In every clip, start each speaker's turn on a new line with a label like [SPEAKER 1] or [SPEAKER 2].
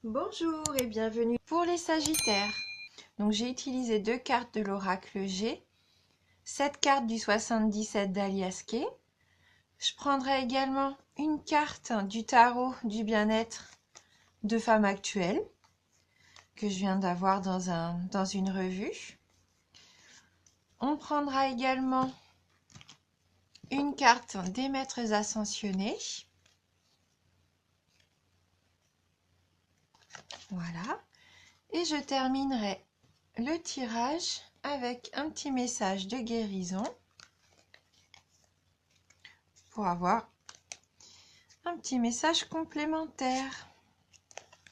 [SPEAKER 1] Bonjour et bienvenue pour les Sagittaires. Donc j'ai utilisé deux cartes de l'oracle G, cette carte du 77 d'Alias Kay. Je prendrai également une carte du tarot du bien-être de femme actuelle que je viens d'avoir dans une revue. On prendra également une carte des maîtres ascensionnés. Voilà. Et je terminerai le tirage avec un petit message de guérison pour avoir un petit message complémentaire.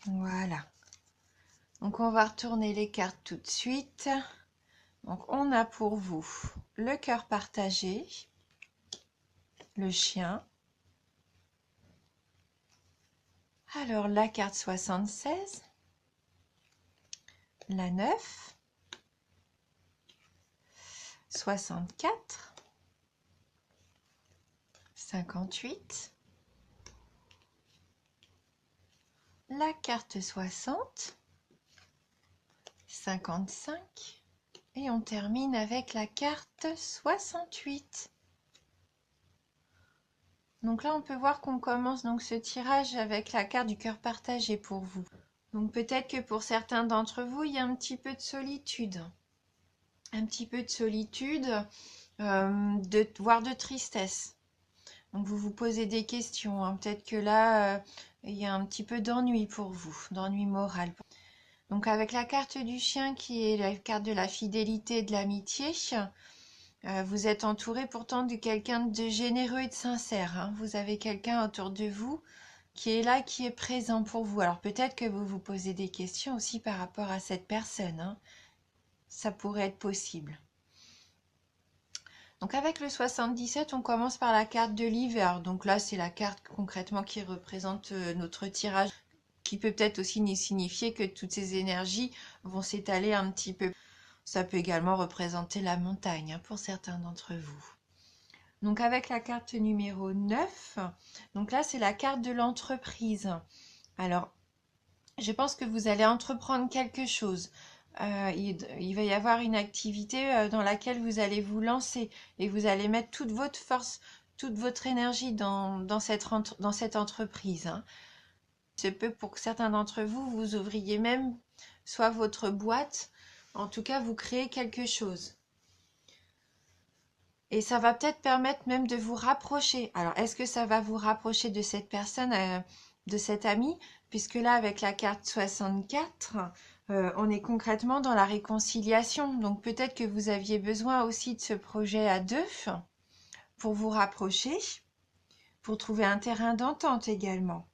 [SPEAKER 1] Voilà. Donc on va retourner les cartes tout de suite. Donc on a pour vous le cœur partagé, le chien. Alors la carte 76, la 9, 64, 58, la carte 60, 55 et on termine avec la carte 68. Donc là, on peut voir qu'on commence donc ce tirage avec la carte du cœur partagé pour vous. Donc peut-être que pour certains d'entre vous, il y a un petit peu de solitude. Un petit peu de solitude, voire de tristesse. Donc vous vous posez des questions, hein. Peut-être que là, il y a un petit peu d'ennui pour vous, d'ennui moral. Donc avec la carte du chien qui est la carte de la fidélité et de l'amitié, vous êtes entouré pourtant de quelqu'un de généreux et de sincère, hein. Vous avez quelqu'un autour de vous qui est là, qui est présent pour vous. Alors peut-être que vous vous posez des questions aussi par rapport à cette personne, hein. Ça pourrait être possible. Donc avec le 77, on commence par la carte de l'hiver. Donc là, c'est la carte concrètement qui représente notre tirage, qui peut peut-être aussi signifier que toutes ces énergies vont s'étaler un petit peu. Ça peut également représenter la montagne, hein, pour certains d'entre vous. Donc avec la carte numéro 9, donc là c'est la carte de l'entreprise. Alors, je pense que vous allez entreprendre quelque chose. Il va y avoir une activité dans laquelle vous allez vous lancer et vous allez mettre toute votre force, toute votre énergie dans cette entreprise, hein. C'est peu pour certains d'entre vous, vous ouvriez même soit votre boîte, en tout cas vous créez quelque chose. Et ça va peut-être permettre même de vous rapprocher. Alors, est-ce que ça va vous rapprocher de cette personne, de cet ami? Puisque là, avec la carte 64, on est concrètement dans la réconciliation. Donc, peut-être que vous aviez besoin aussi de ce projet à deux pour vous rapprocher, pour trouver un terrain d'entente également.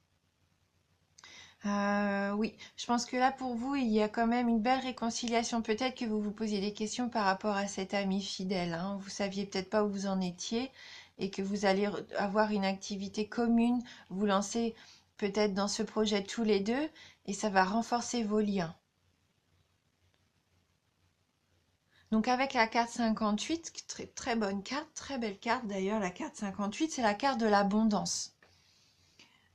[SPEAKER 1] Oui, je pense que là, pour vous, il y a quand même une belle réconciliation. Peut-être que vous vous posiez des questions par rapport à cet ami fidèle, hein. Vous saviez peut-être pas où vous en étiez et que vous allez avoir une activité commune, vous lancer peut-être dans ce projet tous les deux et ça va renforcer vos liens. Donc avec la carte 58, très, très bonne carte, très belle carte d'ailleurs, la carte 58, c'est la carte de l'abondance.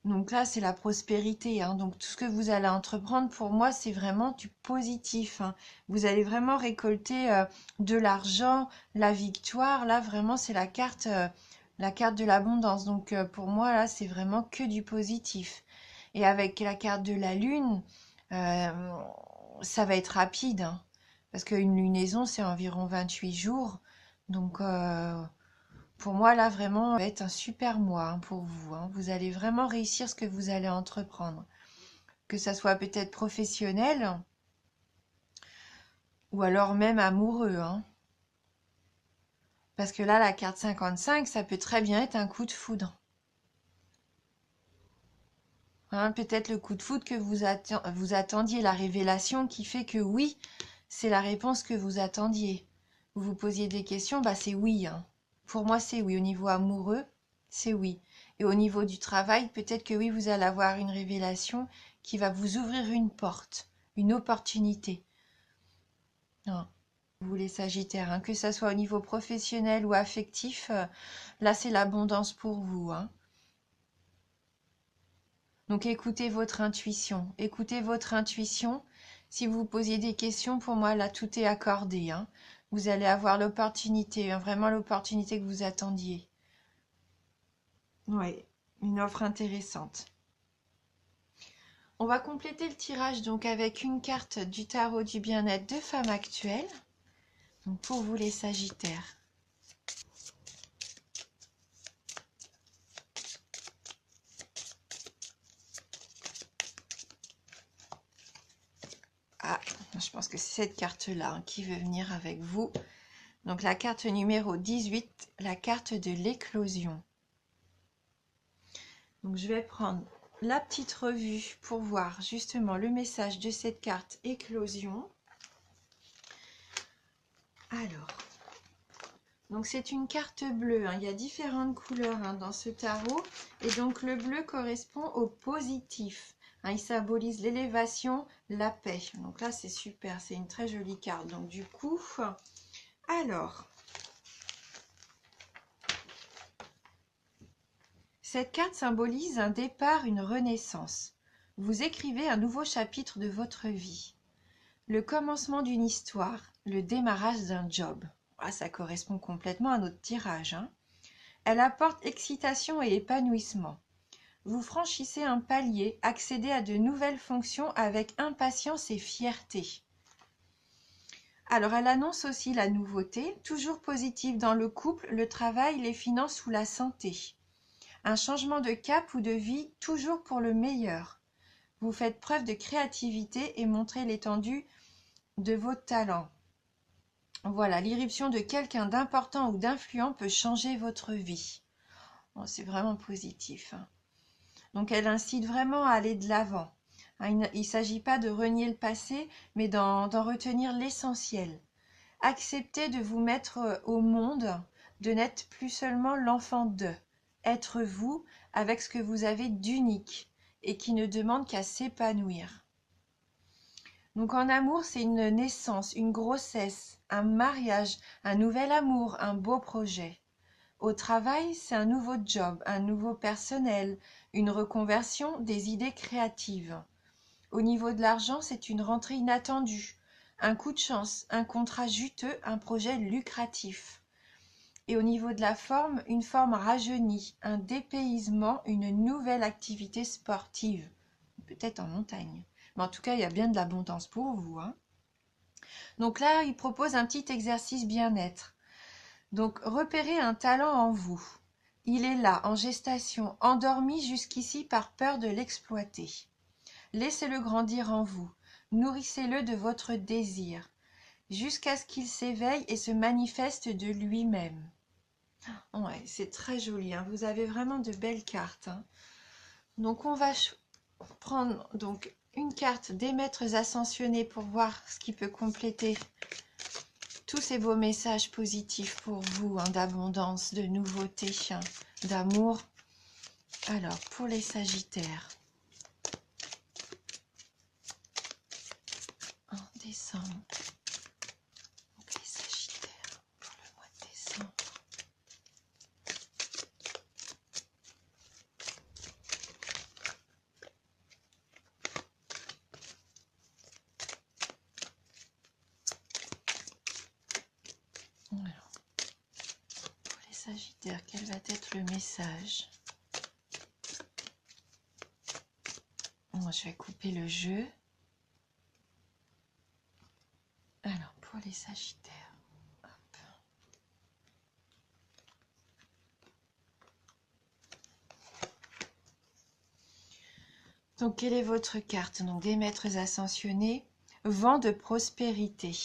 [SPEAKER 1] Donc là, c'est la prospérité, hein. Donc tout ce que vous allez entreprendre, pour moi, c'est vraiment du positif, hein. Vous allez vraiment récolter de l'argent, la victoire. Là, vraiment, c'est la carte de l'abondance. Donc pour moi, là, c'est vraiment que du positif. Et avec la carte de la lune, euh, ça va être rapide, hein, parce qu'une lunaison, c'est environ 28 jours. Donc pour moi, là, vraiment, ça va être un super mois, hein, pour vous, hein. Vous allez vraiment réussir ce que vous allez entreprendre. Que ça soit peut-être professionnel ou alors même amoureux, hein. Parce que là, la carte 55, ça peut très bien être un coup de foudre, hein. Peut-être le coup de foudre que vous attendiez, la révélation qui fait que oui, c'est la réponse que vous attendiez. Vous vous posiez des questions, bah c'est oui, hein. Pour moi, c'est oui. Au niveau amoureux, c'est oui. Et au niveau du travail, peut-être que oui, vous allez avoir une révélation qui va vous ouvrir une porte, une opportunité. Non. Vous les Sagittaires, hein, que ça soit au niveau professionnel ou affectif, là c'est l'abondance pour vous, hein. Donc écoutez votre intuition. Écoutez votre intuition. Si vous vous posiez des questions, pour moi, là, tout est accordé, hein. Vous allez avoir l'opportunité, hein, vraiment l'opportunité que vous attendiez. Oui, une offre intéressante. On va compléter le tirage donc avec une carte du tarot du bien-être de femme actuelle. Donc pour vous les Sagittaires. Ah, je pense que c'est cette carte-là, hein, qui veut venir avec vous. Donc la carte numéro 18, la carte de l'éclosion. Donc je vais prendre la petite revue pour voir justement le message de cette carte éclosion. Alors, donc c'est une carte bleue, hein. Il y a différentes couleurs, hein, dans ce tarot. Et donc le bleu correspond au positif, hein. Il symbolise l'élévation, la paix. Donc là c'est super, c'est une très jolie carte. Donc du coup, alors, cette carte symbolise un départ, une renaissance. Vous écrivez un nouveau chapitre de votre vie. Le commencement d'une histoire, le démarrage d'un job. Ah, ça correspond complètement à notre tirage, hein. Elle apporte excitation et épanouissement. Vous franchissez un palier, accédez à de nouvelles fonctions avec impatience et fierté. Alors, elle annonce aussi la nouveauté, toujours positive dans le couple, le travail, les finances ou la santé. Un changement de cap ou de vie, toujours pour le meilleur. Vous faites preuve de créativité et montrez l'étendue de vos talents. Voilà, l'irruption de quelqu'un d'important ou d'influent peut changer votre vie. Bon, c'est vraiment positif, hein. Donc, elle incite vraiment à aller de l'avant. Hein, il ne s'agit pas de renier le passé, mais d'en retenir l'essentiel. Acceptez de vous mettre au monde, de n'être plus seulement l'enfant d'eux. Être vous avec ce que vous avez d'unique et qui ne demande qu'à s'épanouir. Donc en amour, c'est une naissance, une grossesse, un mariage, un nouvel amour, un beau projet. Au travail, c'est un nouveau job, un nouveau personnel, une reconversion, des idées créatives. Au niveau de l'argent, c'est une rentrée inattendue, un coup de chance, un contrat juteux, un projet lucratif. Et au niveau de la forme, une forme rajeunie, un dépaysement, une nouvelle activité sportive, peut-être en montagne. Mais en tout cas, il y a bien de l'abondance pour vous, hein. Donc là, il propose un petit exercice bien-être. Donc, repérez un talent en vous. Il est là, en gestation, endormi jusqu'ici par peur de l'exploiter. Laissez-le grandir en vous. Nourrissez-le de votre désir, jusqu'à ce qu'il s'éveille et se manifeste de lui-même. Ouais, c'est très joli, hein. Vous avez vraiment de belles cartes, hein. Donc, on va prendre donc une carte des maîtres ascensionnés pour voir ce qui peut compléter tous ces beaux messages positifs pour vous, hein, d'abondance, de nouveauté, hein, d'amour. Alors, pour les Sagittaires, en décembre, donc les Sagittaires pour le mois de décembre. Alors, pour les Sagittaires, quel va être le message? Bon, je vais couper le jeu. Alors, pour les Sagittaires, hop. Donc, quelle est votre carte? Donc, des maîtres ascensionnés, vent de prospérité.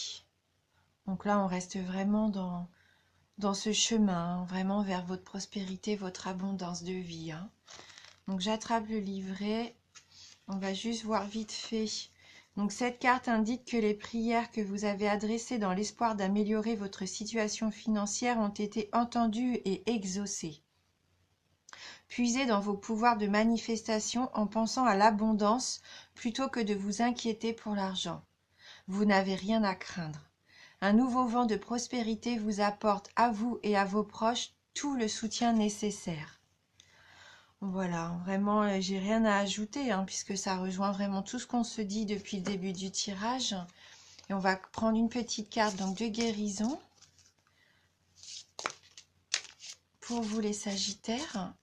[SPEAKER 1] Donc là, on reste vraiment dans ce chemin, hein, vraiment vers votre prospérité, votre abondance de vie, hein. Donc, j'attrape le livret. On va juste voir vite fait. Donc, cette carte indique que les prières que vous avez adressées dans l'espoir d'améliorer votre situation financière ont été entendues et exaucées. Puisez dans vos pouvoirs de manifestation en pensant à l'abondance plutôt que de vous inquiéter pour l'argent. Vous n'avez rien à craindre. Un nouveau vent de prospérité vous apporte à vous et à vos proches tout le soutien nécessaire. Voilà, vraiment, j'ai rien à ajouter, hein, puisque ça rejoint vraiment tout ce qu'on se dit depuis le début du tirage. Et on va prendre une petite carte donc de guérison pour vous les Sagittaires,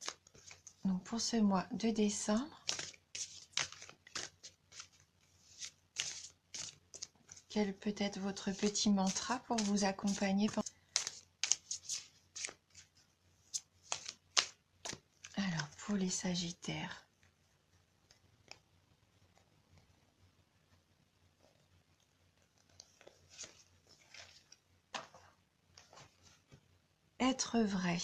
[SPEAKER 1] donc pour ce mois de décembre. Quel peut être votre petit mantra pour vous accompagner Alors, pour les Sagittaires. Être vrai.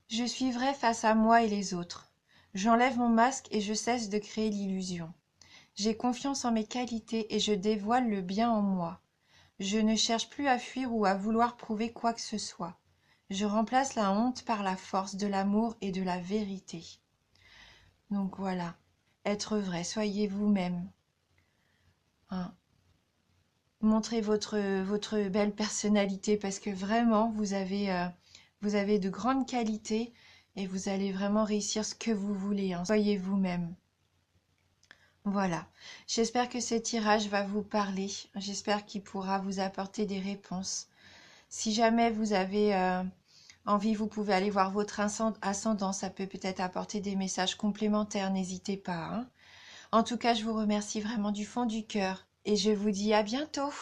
[SPEAKER 1] Je suis vrai face à moi et les autres. J'enlève mon masque et je cesse de créer l'illusion. J'ai confiance en mes qualités et je dévoile le bien en moi. Je ne cherche plus à fuir ou à vouloir prouver quoi que ce soit. Je remplace la honte par la force de l'amour et de la vérité. Donc voilà, être vrai, soyez vous-même. Hein. Montrez votre belle personnalité parce que vraiment, vous avez de grandes qualités et vous allez vraiment réussir ce que vous voulez. Hein. Soyez vous-même. Voilà, j'espère que ce tirage va vous parler. J'espère qu'il pourra vous apporter des réponses. Si jamais vous avez envie, vous pouvez aller voir votre ascendant. Ça peut peut-être apporter des messages complémentaires. N'hésitez pas. Hein. En tout cas, je vous remercie vraiment du fond du cœur et je vous dis à bientôt.